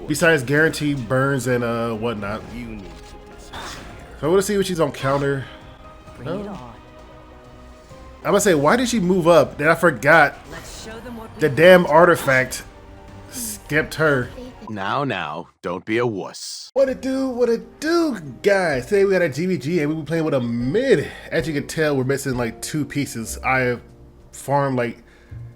Besides guaranteed burns and whatnot. So I want to see what she's on counter. I'm gonna say, why did she move up? Then I forgot the damn artifact skipped her. Now, don't be a wuss. What it do, guys? Today we got a GVG and we be playing with a mid. As you can tell, we're missing like 2 pieces. I farmed like,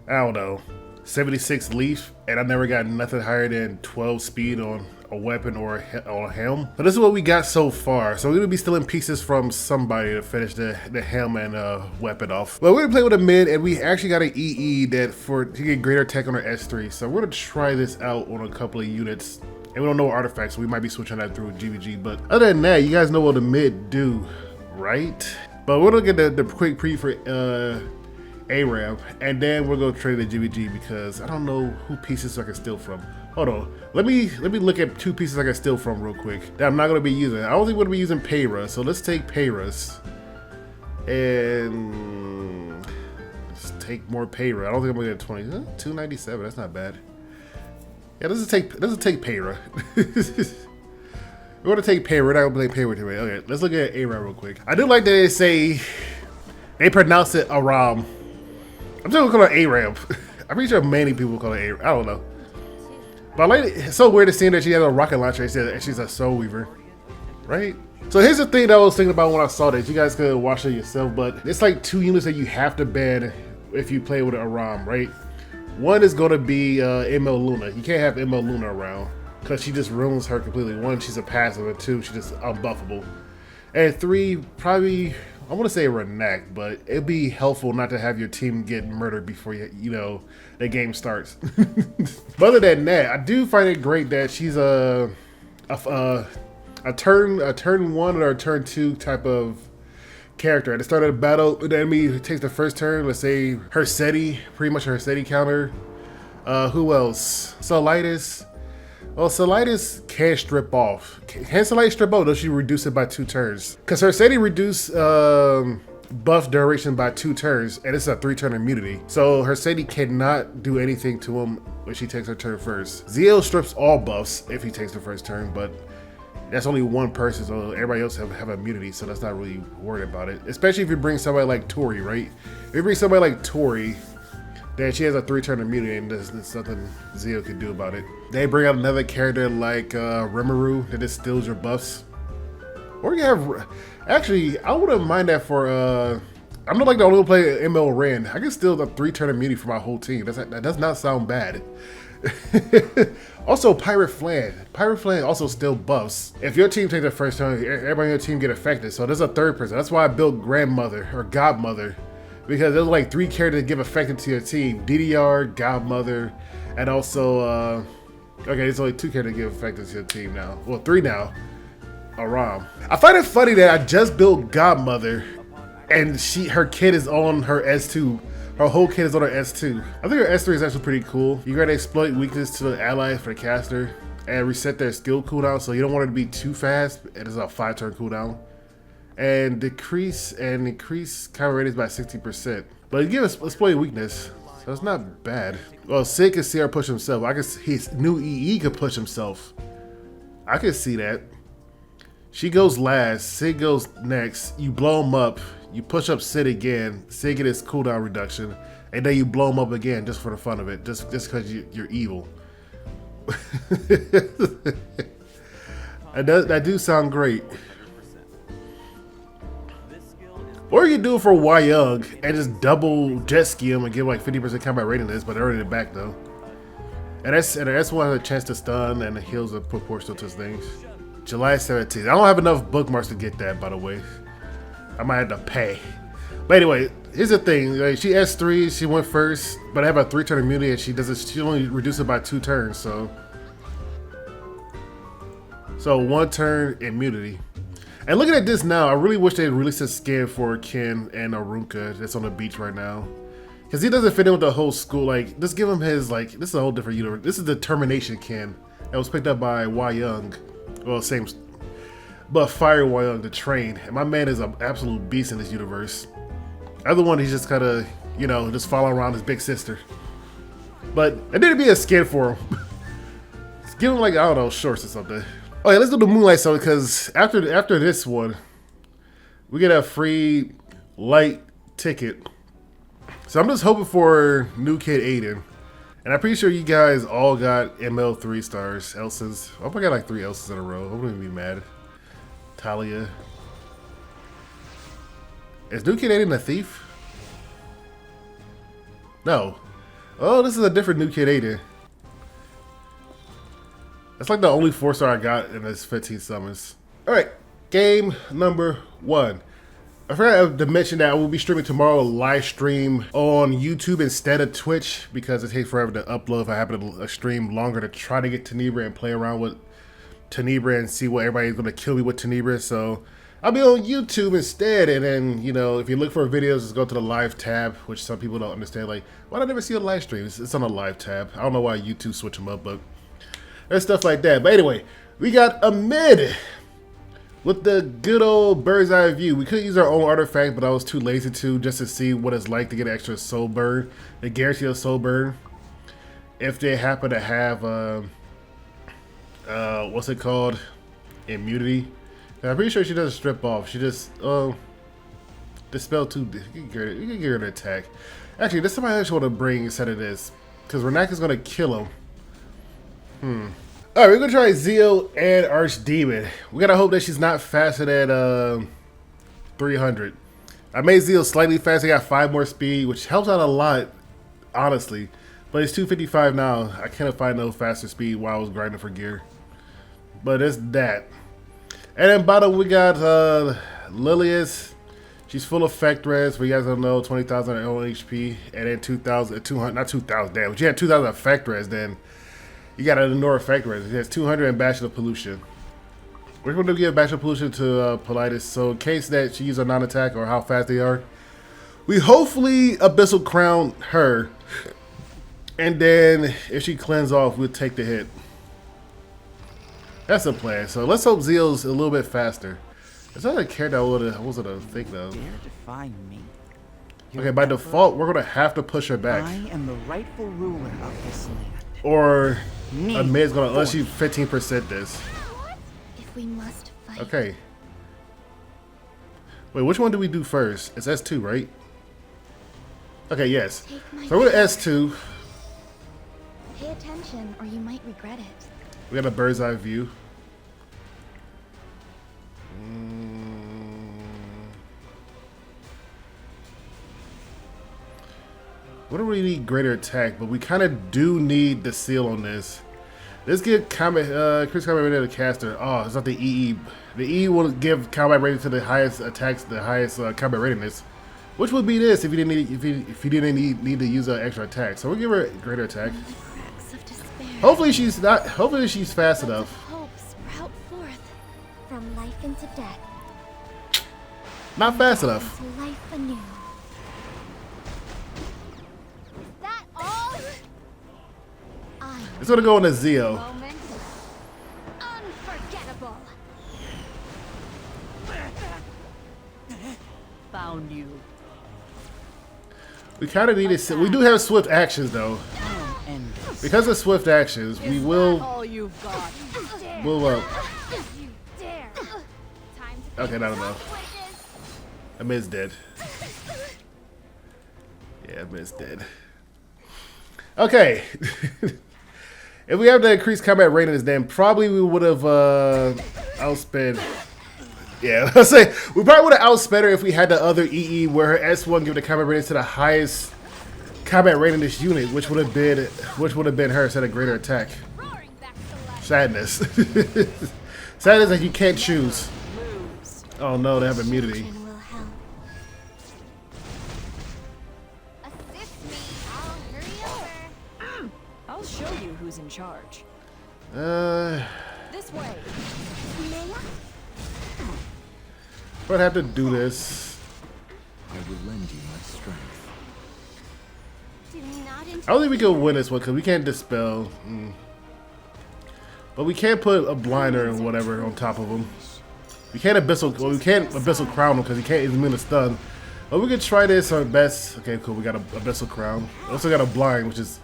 I don't know, 76 leaf, and I never got nothing higher than 12 speed on a weapon or a helm. But this is what we got so far. So we're gonna be stealing pieces from somebody to finish the helm and weapon off. But we're gonna play with a mid, and we actually got an EE that to get greater attack on our S3. So we're gonna try this out on a couple of units. And we don't know artifacts, so we might be switching that through GVG. But other than that, you guys know what the mid do, right? But we're gonna get the quick pre for Aram, and then we're gonna trade the GVG because I don't know who pieces I can steal from. Hold on, let me look at 2 pieces I can steal from real quick that I'm not gonna be using. I don't think we're gonna be using Payra, so let's take Payras and let's take more Payra. I don't think I'm gonna get 20. 297. That's not bad. Yeah, let's take Payra. We're gonna take Payra. We're not gonna play Payra today. Okay, let's look at Aram real quick. I do like that they pronounce it Aram. I'm just gonna call it Aram. I'm pretty sure many people call it Aram. I don't know. But I like it. It's so weird to see that she has a rocket launcher and she's a soul weaver, right? So here's the thing that I was thinking about when I saw this. You guys could watch it yourself, but it's like 2 units that you have to ban if you play with Aram, right? One is gonna be ML Luna. You can't have ML Luna around because she just ruins her completely. 1, she's a passive, and 2, she's just unbuffable. And 3, probably, I want to say Renact, but it'd be helpful not to have your team get murdered before you know the game starts. But other than that, I do find it great that she's a turn 1 or a turn 2 type of character. At the start of the battle, the enemy takes the first turn. Let's say Hersetti, pretty much her Hersetti counter. Who else? Solitis. Well, Solitis can strip off. Can Solitis strip off? Does she reduce it by 2 turns? Because Hersetti reduce buff duration by 2 turns, and it's a 3-turn immunity. So Hersetti cannot do anything to him when she takes her turn first. Zeal strips all buffs if he takes the first turn, but that's only 1 person, so everybody else have immunity, so that's not really worried about it. Especially if you bring somebody like Tori, right? If you bring somebody like Tori, then she has a 3-turn immunity, and there's nothing Zio could do about it. They bring out another character like Rimuru that just steals your buffs. Or you have, actually, I wouldn't mind that for, I'm not like the only one play ML Ren. I can steal the 3-turn immunity for my whole team. That does not sound bad. Also, Pirate Flan. Pirate Flan also still buffs. If your team takes the first turn, everybody on your team get affected. So there's a 3rd person. That's why I built Grandmother or Godmother. Because there's like 3 characters that give affected to your team. DDR, Godmother, and also, okay, there's only 2 characters that give affected to your team now. Well, 3 now. Aram. I find it funny that I just built Godmother, and her kid is on her S2. Her whole kid is on her S2. I think her S3 is actually pretty cool. You gotta exploit weakness to the allies for the caster and reset their skill cooldown, so you don't want it to be too fast. It is a 5-turn cooldown. And increase counter radius by 60%. But you give us exploit weakness, so it's not bad. Well, Sid can see her push himself. His new EE could push himself. I can see that. She goes last, Sid goes next, you blow him up, you push up Sid again, Sid get his cooldown reduction, and then you blow him up again just for the fun of it, just because you're evil. That do sound great. Or you can do it for Y Young and just double jet ski him and give like 50% combat rating this, but they're already back though. And that's one of the chance to stun and the heals are proportional to his things. July 17th. I don't have enough bookmarks to get that, by the way. I might have to pay. But anyway, here's the thing. Like, she S3, she went first, but I have a 3-turn immunity and she only reduced it by 2 turns, so 1 turn immunity. And looking at this now, I really wish they released a skin for Ken and Arunka that's on the beach right now. Because he doesn't fit in with the whole school. Like, just give him his, like, this is a whole different universe. This is the Termination Ken that was picked up by Y Young. Well, same, but Fire Y Young, the train. And my man is an absolute beast in this universe. Other one, he's just kind of, you know, just following around his big sister. But it didn't be a skin for him. Give him like, I don't know, shorts or something. Oh yeah, let's do the Moonlight Summon because after this one, we get a free light ticket. So I'm just hoping for new kid Aiden. And I'm pretty sure you guys all got ML 3 stars. Elsa's. I hope I got like 3 Elsas in a row. I wouldn't be mad. Talia. Is new kid Aiden a thief? No. Oh, this is a different new kid Aiden. That's like the only 4-star I got in this 15 summons. Alright, game number 1. I forgot to mention that I will be streaming tomorrow live stream on YouTube instead of Twitch because it takes forever to upload if I happen to stream longer to try to get Tenebra and play around with Tenebra and see what everybody's going to kill me with Tenebra. So I'll be on YouTube instead, and then, you know, if you look for videos, just go to the live tab, which some people don't understand. Like, why do I never see a live stream? It's on a live tab. I don't know why YouTube switch them up, but there's stuff like that. But anyway, we got a mid with the good old bird's eye view. We could use our own artifact, but I was too lazy to, just to see what it's like to get extra soul burn, the guarantee of soul burn. If they happen to have, what's it called? Immunity. And I'm pretty sure she doesn't strip off. She just, dispel 2. You can get her an attack. Actually, there's somebody else I want to bring instead of this, because Renaka's going to kill him. Alright, we're gonna try Zeal and Archdemon. We gotta hope that she's not faster than 300. I made Zeal slightly faster, got 5 more speed, which helps out a lot, honestly. But it's 255 now. I can't find no faster speed while I was grinding for gear. But it's that. And then bottom we got Lilius. She's full effect res, but you guys don't know, 20,000 own HP, and then 2,200, not 2,000, damn, but you had 2,000 effect res, then you got an ignore effect res. It has 200 and Bastion of Pollution. We're going to give Bastion of Pollution to Politis, so in case that she uses a non-attack or how fast they are, we hopefully Abyssal Crown her, and then if she cleanse off, we'll take the hit. That's the plan. So let's hope Zeal's a little bit faster. It's not a character I wasn't a think of. Okay, by default, we're going to have to push her back. I am the rightful ruler of this land. Or a mid's gonna, unless you 15% this. If we must fight. Okay. Wait, which one do we do first? It's S2, right? Okay, yes. So we're at S2. Pay attention or you might regret it. We got a bird's eye view. We don't really need greater attack, but we kind of do need the seal on this. Let's give combat, increase combat rating to the caster. Oh, it's not the EE. The EE will give combat rating to the highest attacks, the highest combat rating is, which would be this if you didn't need, if you didn't need to use an extra attack. So we'll give her a greater attack. Hopefully she's not. Hopefully she's fast enough. Hope sprout forth from life into death. Not fast enough. Into life anew. It's gonna go into Zeo. Moment unforgettable. Found you. We kind of need it. We do have swift actions though. Because of swift actions, we will. All you've got. We'll. You dare. Time to Okay, not enough. Amid's dead. Yeah, Amid's dead. Okay. If we have the increased combat ratings, then probably we would have outsped. Yeah, let's say we probably would have outsped her if we had the other EE where her S1 give the combat rating to the highest combat rating this unit, which would have been her instead of greater attack. Sadness. Sadness that you can't choose. Oh no, they have immunity. I'll show you who's in charge. This way. But I have to do this. I will lend you my strength. I don't think we can win this one because we can't dispel. But we can't put a blinder and whatever on top of him. We can't abyssal. Well, we can't abyssal crown him because he can't. He's immune to stun. But we could try this our best. Okay, cool. We got a abyssal crown. We also got a blind, which is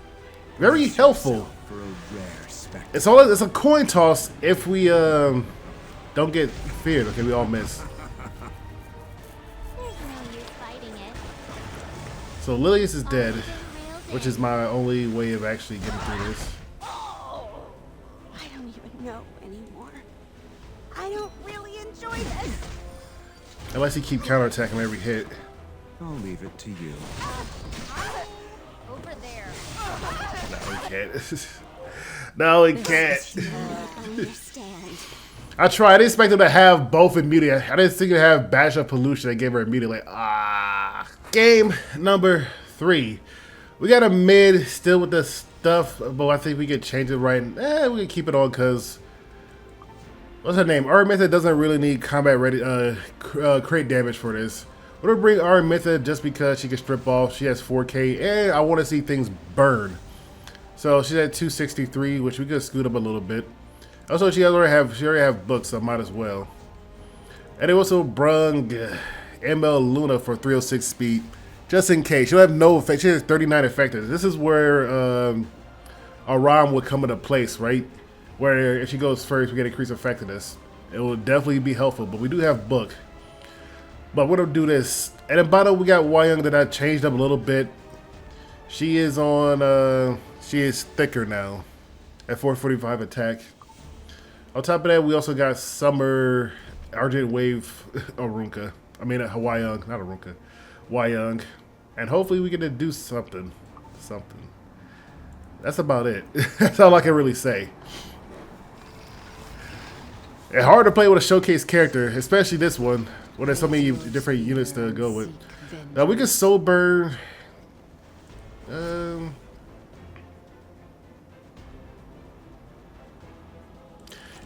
Very helpful. For a rare spectacle. It's a coin toss if we don't get feared. Okay, we all miss. There's no use fighting it. So Lilius is dead, which is my only way of actually getting through this. I don't even know anymore. I don't really enjoy this. Unless you keep counterattacking every hit. I'll leave it to you. Over there. No, he can't. No, he can't. Understand. I tried. I didn't expect him to have both immunity. I didn't think he'd have Bash of Pollution. I gave her immunity. Like, Game number 3. We got a mid still with the stuff, but I think we could change it right. We can keep it on because what's her name? Aram doesn't really need combat ready crit damage for this. We're gonna bring Aram just because she can strip off. She has 4K, and I want to see things burn. So she's at 263, which we could scoot up a little bit. Also, she already have books, so might as well. And they also brung ML Luna for 306 speed, just in case. She'll have no effect. She has 39 effectiveness. This is where Aram would come into place, right? Where if she goes first, we get increased effectiveness. It will definitely be helpful, but we do have book. But we're gonna do this. At the bottom, we got Young that I changed up a little bit. She is on. She is thicker now, at 445 attack. On top of that, we also got Summer Argent Wave Arunka. I mean, Young, not Arunka. Young, and hopefully we get to do something. That's about it. That's all I can really say. It's hard to play with a showcase character, especially this one, when there's so many different units to go with. Now we can soul burn.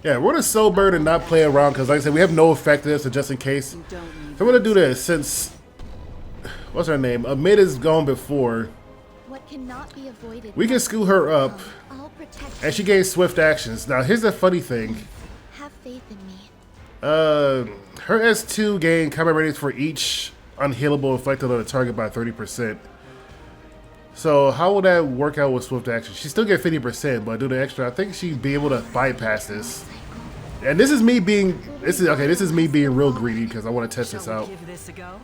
Yeah, we're gonna soul burn and not play around because, like I said, we have no effectiveness, so just in case. So we're gonna do this since what's her name? Amid is gone before. What cannot be avoided. We can school her up, I'll protect and she you. gains swift actions. Now here's the funny thing. Have faith in me. Her S2 gain combat ratings for each unhealable inflicted on the target by 30%. So how will that work out with swift action? She still get 50%, but do the extra. I think she'd be able to bypass this. And this is me being this is me being real greedy because I want to test this out. Give this a go?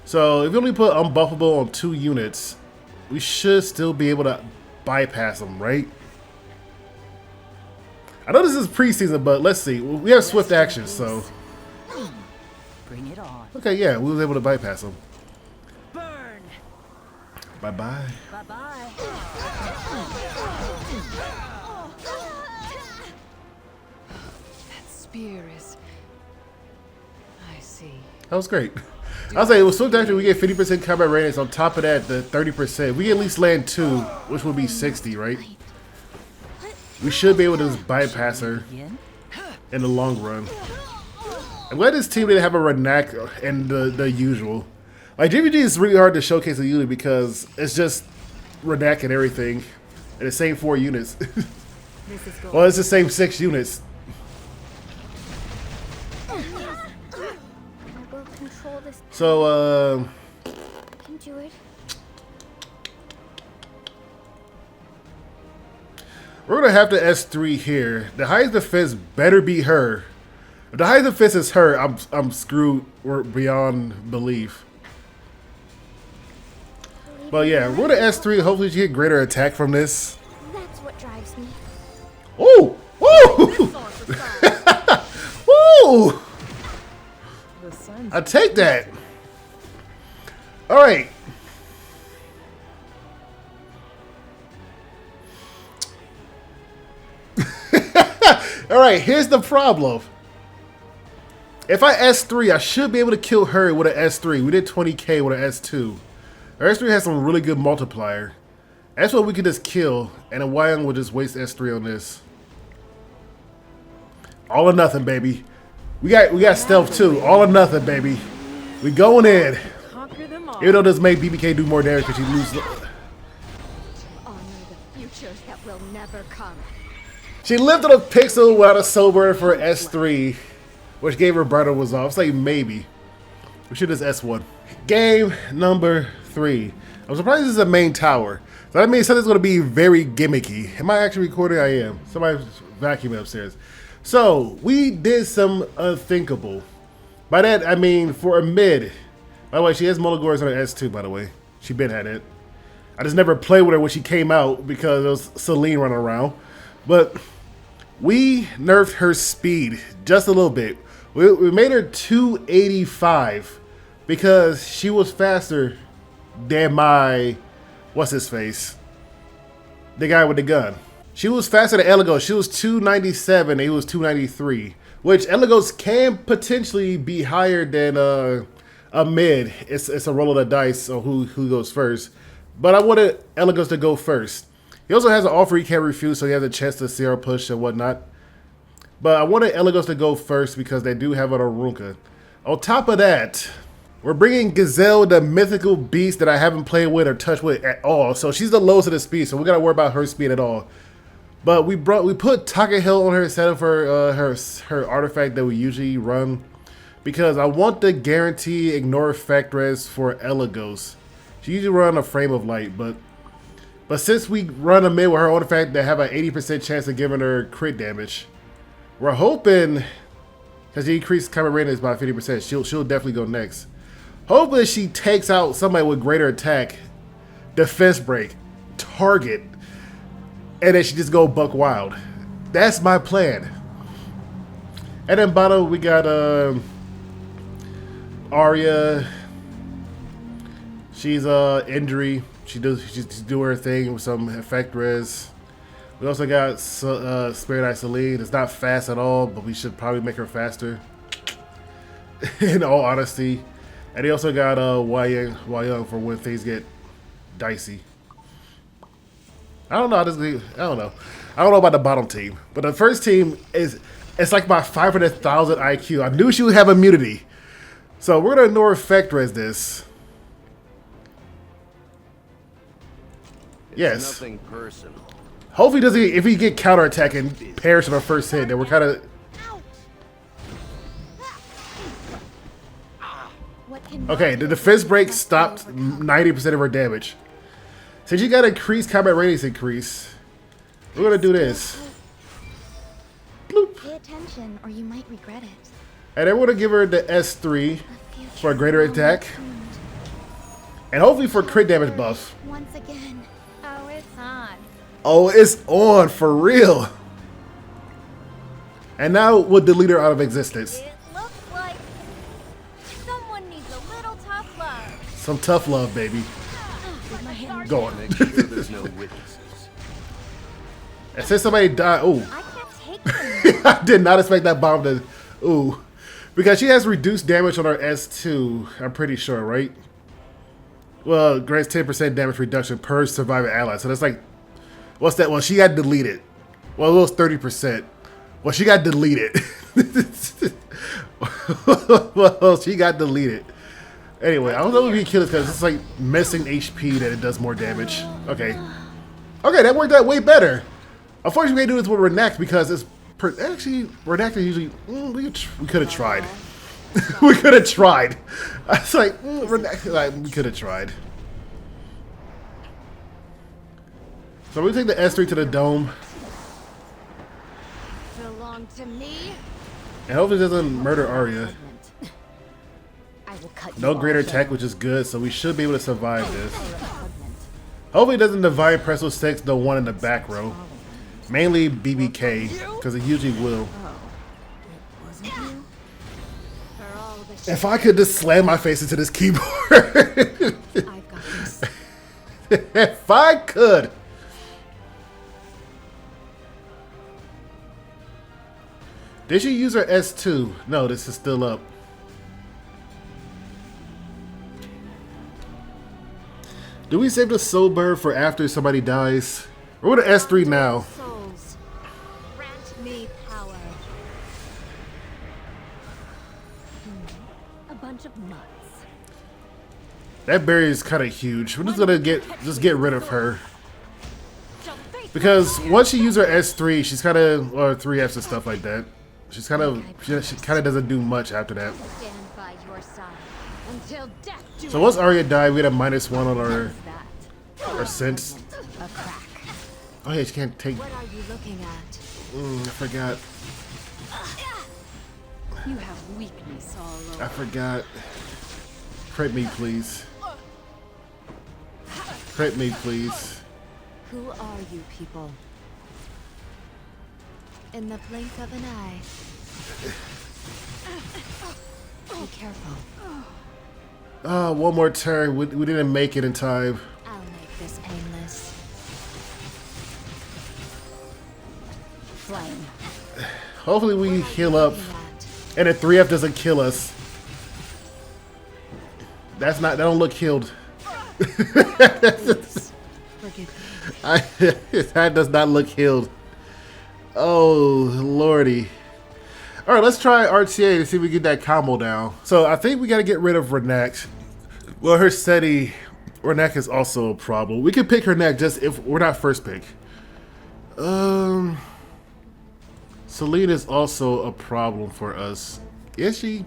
So if you only put unbuffable on 2 units, we should still be able to bypass them, right? I know this is preseason, but let's see. We have swift action, so Bring it on. okay, yeah, we was able to bypass them. Burn. Bye bye. Bye bye. That spear is. I see. That was great. I was saying, with swift action, we get 50% combat ratings. On top of that, the 30%. We at least land 2, which would be 60, right? We should be able to just bypass her Again? in the long run. I'm glad this team didn't have a Renak and the usual. Like, GVG is really hard to showcase a unit because it's just Renak and everything. And the same 4 units. This is going. Well, it's the same 6 units. I will control this. So, I can do it. we're gonna have to S3 here. The highest defense better be her. If the highest defense is her, I'm screwed beyond belief. But yeah, we're gonna S3. Hopefully, she get greater attack from this. That's what drives me. Ooh, woo, woo! The sun's I take that. All right. All right, here's the problem. If I S3, I should be able to kill her with an S3. We did 20k with an S2. Our S3 has some really good multiplier. That's what we could just kill, and then Young will just waste S3 on this. All or nothing, baby. We got stealth too. All or nothing, baby. We going in. conquer them all. Even though this make BBK do more damage because she loses. Honor the futures that will never come. She lifted a pixel without a sober for S3, which gave her Roberto was off. It's like maybe. We should just S1. Game number 3. I'm surprised this is a main tower. So that means something's going to be very gimmicky. Am I actually recording? I am. Somebody's vacuuming upstairs. So we did some unthinkable. By that I mean for a mid. By the way, she has Molagores on her S2. By the way, she been had it. I just never played with her when she came out because it was Celine running around. But we nerfed her speed just a little bit. We made her 285 because she was faster than my, what's his face? The guy with the gun. She was faster than Eligos. She was 297 and he was 293. Which Eligos can potentially be higher than a mid. It's a roll of the dice on who goes first. But I wanted Eligos to go first. He also has an offer he can't refuse, so he has a chance to CR push and whatnot. But I wanted Eligos to go first because they do have an Arunca. On top of that, we're bringing Gazelle, the mythical beast that I haven't played with or touched with at all. So she's the lowest of the speed, so we gotta worry about her speed at all. But we put Takahil on her instead of her artifact that we usually run because I want the guarantee ignore effect res for Eligos. She usually run a frame of light, but since we run a mid with her artifact that have an 80% chance of giving her crit damage, we're hoping, because the increased combat rating is by 50%, she'll definitely go next. Hopefully she takes out somebody with greater attack, defense break, target, and then she just go buck wild. That's my plan. And then bottom we got Arya. She's injury. She's doing her thing with some effect res. We also got Spirit Eye Celine. It's not fast at all, but we should probably make her faster. In all honesty. And they also got Young for when things get dicey. I don't know. I don't know. I don't know about the bottom team, but the first team it's like my 500,000 IQ. I knew she would have immunity, so we're gonna ignore effect res this. Yes. Nothing personal. Hopefully, doesn't if he get counterattack and perish on our first hit, then we're kind of. Okay, the defense break stopped 90% of her damage. Since you got increased combat radius increase, we're gonna do this. Bloop. Pay attention, or you might regret it. And then we're gonna give her the S3 for a greater attack, and hopefully for crit damage buff. Once again. Oh, it's on. Oh, it's on for real. And now we'll delete her out of existence. It looks like someone needs a little tough love. Some tough love, baby. Go on. Make sure there's no witnesses. And since somebody died, ooh. I can't take them. I did not expect that bomb to, ooh. Because she has reduced damage on her S2, I'm pretty sure, right? Well, grants 10% damage reduction per surviving ally. So that's like, what's that? Well, she got deleted. Well, it was 30%. Well, she got deleted. Well, she got deleted. Anyway, I don't know if we can kill this because it's like missing HP that it does more damage. Okay. Okay, that worked out way better. Unfortunately, we can't do this with Renact because it's actually Renact is usually we could have tried. We could have tried. I was like, we could have tried. So we take the S3 to the dome. Belong to me. And hopefully it doesn't murder Arya. I will cut No you greater off. attack, which is good, so we should be able to survive this. Hopefully it doesn't divide Presto 6, the one in the back row. Mainly BBK, because it usually will. For all the shit If I could just slam my face into this keyboard. I've got this. If I could. Did she use her S2? No, this is still up. Do we save the soul bird for after somebody dies? We're with the S3 now. Souls, grant me power. A bunch of nuts. That berry is kind of huge. We're just gonna get rid of her because once she uses her S3, she's kind of or 3Fs and stuff like that. She's kind of she kind of doesn't do much after that. Stand by your side until death do So once Arya died, we had a -1 on that. our sense. A crack. Oh yeah, she can't take. What are you looking at? I forgot. You have weakness all over. I forgot. Crit me, please. Crit me, please. Who are you people? In the blink of an eye. Be careful. Oh, one more turn. We didn't make it in time. I'll make this painless. Flame. Hopefully we heal up Looking at. and the 3F doesn't kill us. That's not, that don't look healed. Please, forgive me. That does not look healed. Oh, lordy. All right, let's try RTA to see if we get that combo down. So I think we got to get rid of Renek. Well, her SETI, Renek is also a problem. We can pick her neck just if we're not first pick. Celine is also a problem for us. Is she?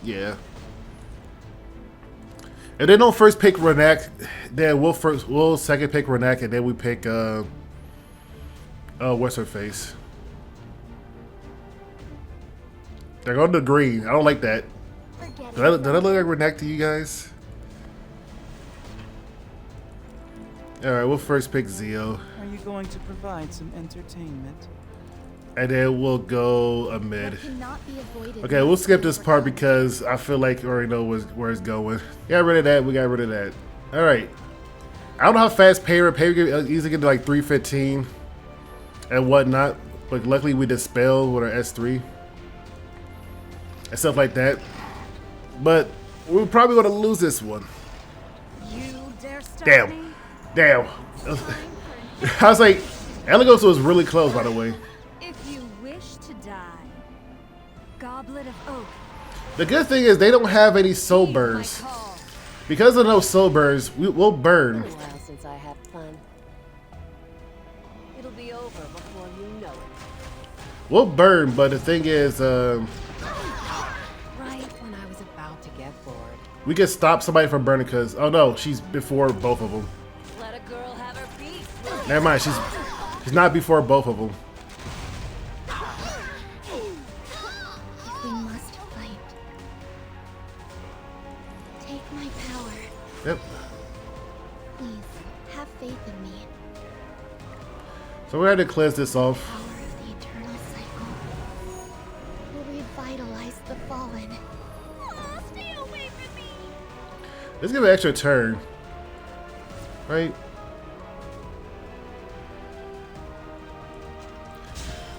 Yeah. If they don't first pick Renek, then we'll second pick Renek, and then we pick what's her face? They're going to green. I don't like that. Did I look like Renek to you guys? All right, we'll first pick Zio, Are you going to provide some entertainment? and then we'll go a mid. Cannot be avoided. Okay, we'll skip this part because I feel like I already know where it's going. Got rid of that. We got rid of that. All right. I don't know how fast Payer easily get to like 315 and whatnot, but luckily we dispel with our S3 and stuff like that. But we're probably going to lose this one. You dare stop Damn. me? Damn. I was like, Elegos was really close, by the way. If you wish to die, Goblet of Oak. The good thing is they don't have any soul heed burns. my call. Because of those soul burns, we'll burn. Been a while since I had fun. It'll be over before you know it. We'll burn, but the thing is, Right when I was about to get bored. we can stop somebody from burning because, oh no, she's before both of them. Let a girl have her piece. Never mind, she's not before both of them. If we must fight, take my power. Yep. Please, have faith in me. So we're going to cleanse this off. Power of the eternal cycle will revitalize the fallen. Oh, stay away from me. Let's give an extra turn. Right?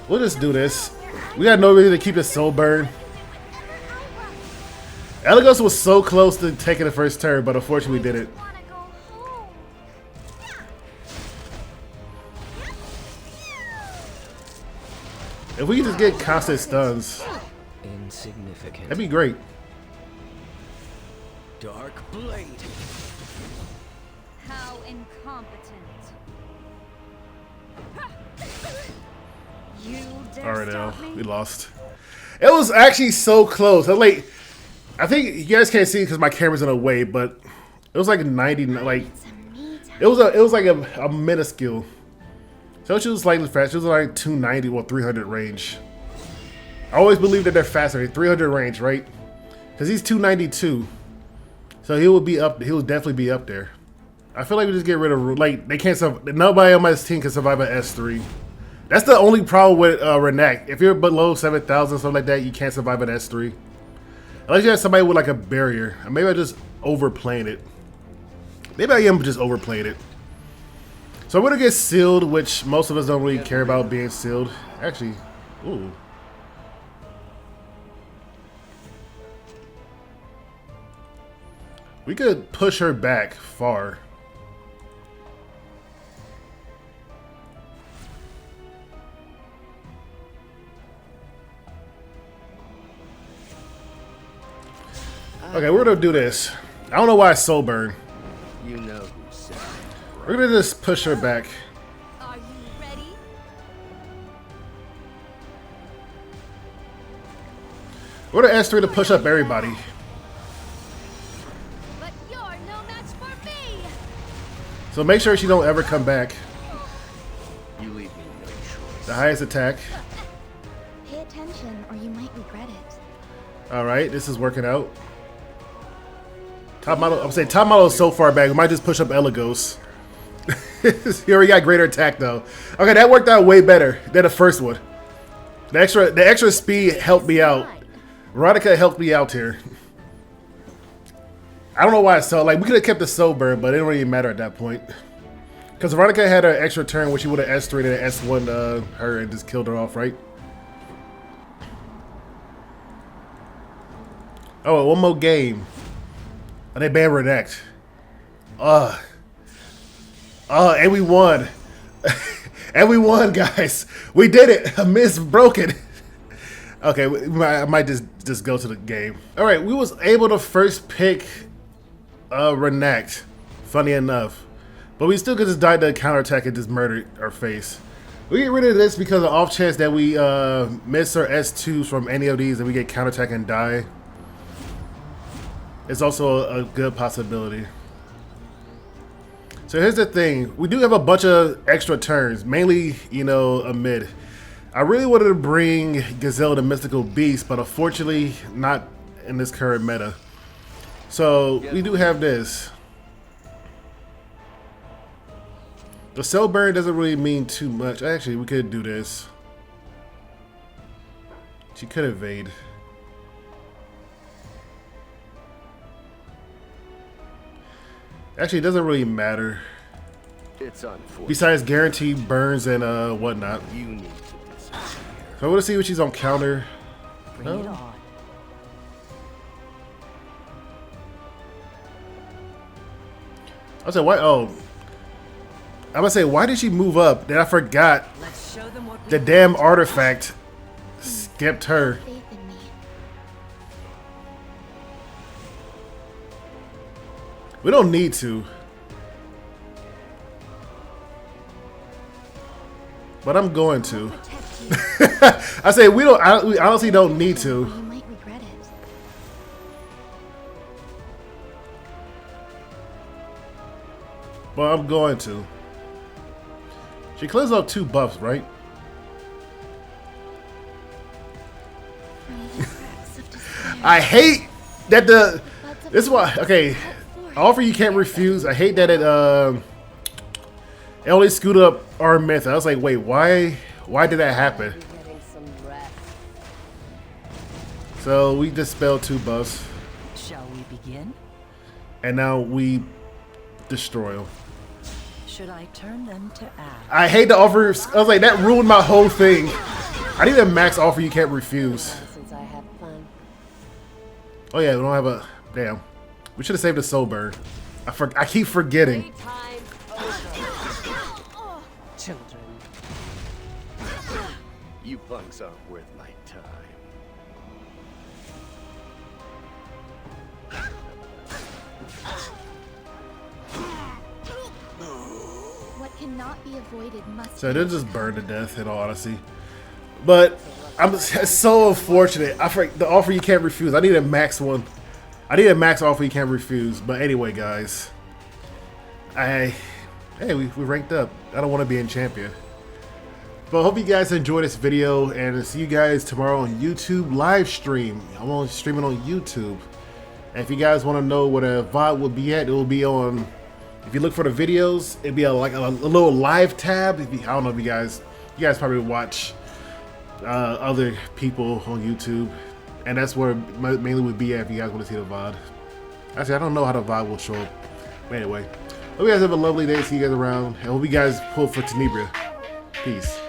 We'll just do this. We got no reason to keep the soul burn. Elegos was so close to taking the first turn, but unfortunately we didn't. Wanna go home? If we could just get constant stuns, Insignificant. that'd be great. Dark blade. How incompetent. You dare Alright, stop me? we lost. It was actually so close. I think you guys can't see because my camera's in a way, but it was like 90. Like it was like a minuscule. So she was slightly fast. She was like 290 or 300 range. I always believe that they're faster. 300 range, right? Because he's 292, so he will be up. He will definitely be up there. I feel like we just get rid of like they can't. Nobody on my team can survive an S3. That's the only problem with Renek. If you're below 7,000, something like that, you can't survive an S3. Unless you have somebody with like a barrier. Or maybe I just overplaying it. Maybe I am just overplaying it. So we're gonna get sealed, which most of us don't really care about being sealed. Actually, ooh. We could push her back far. Okay, we're gonna do this. I don't know why it's soul burn. You know who said it. We're gonna just push her back. Are you ready? We're gonna S3 to push up everybody. But you're no match for me. So make sure she don't ever come back. You leave me no choice. The highest attack. Pay attention or you might regret it. Alright, this is working out. Top model, I'm saying top model is so far back, we might just push up Elagos. He already got greater attack though. Okay, that worked out way better than the first one. The extra speed helped me out. Veronica helped me out here. I don't know why it's so, like, we could have kept the soul burn, but it didn't really matter at that point. Because Veronica had an extra turn where she would have S3'd and S1 her and just killed her off, right? Oh, one more game. And they banned Renekton. And we won. And we won, guys. We did it. A miss broken. Okay, I might just go to the game. All right, we was able to first pick Renekton, funny enough. But we still could just die to a counterattack and just murdered our face. We get rid of this because of the off chance that we miss our S2s from any of these and we get counterattack and die. It's also a good possibility. So here's the thing. We do have a bunch of extra turns, mainly, you know, a mid. I really wanted to bring Gazelle the Mystical Beast, but unfortunately not in this current meta. So we do have this. The cell burn doesn't really mean too much. Actually, we could do this. She could evade. Actually, it doesn't really matter. It's unfortunate. Besides guaranteed burns and whatnot. You need to disappear. So I want to see what she's on counter. Bring it on. I said, why? Oh, I'm gonna say, why did she move up? Then I forgot Let's show them what the damn artifact skipped her. Faith in me. We don't need to, but I'm going to. Protect you. I say we don't. We honestly don't need Or to, you might regret it. but I'm going to. She clears up 2 buffs, right? From the cracks of despair. I hate that the. Buds of This is why. Okay, offer you can't refuse. I hate that it only screwed up our myth. I was like, wait, why? Why did that happen? getting some rest. So we dispelled 2 buffs, Shall we begin? and now we destroy them. Should I turn them to ash? I hate the offer. I was like, that ruined my whole thing. I need a max offer you can't refuse. Since I had fun. Oh yeah, we don't have a damn. We should have saved the soul burn. I keep forgetting. Children. You punks aren't worth my time. What cannot be avoided must So be they'll just burn to death, in all honesty. But it's so unfortunate. The offer you can't refuse. I need a max one. I need a max offer you can't refuse. But anyway, guys, hey, we ranked up. I don't want to be in champion. But I hope you guys enjoyed this video, and see you guys tomorrow on YouTube live stream. I'm only streaming on YouTube. And if you guys want to know what a VOD will be at, it will be on. If you look for the videos, it'd be like a little live tab. I don't know if you guys probably watch other people on YouTube, and that's where it mainly would be at if you guys want to see the VOD. Actually, I don't know how the VOD will show up. But anyway, hope you guys have a lovely day. See you guys around, and hope you guys pull for Tenebria. Peace.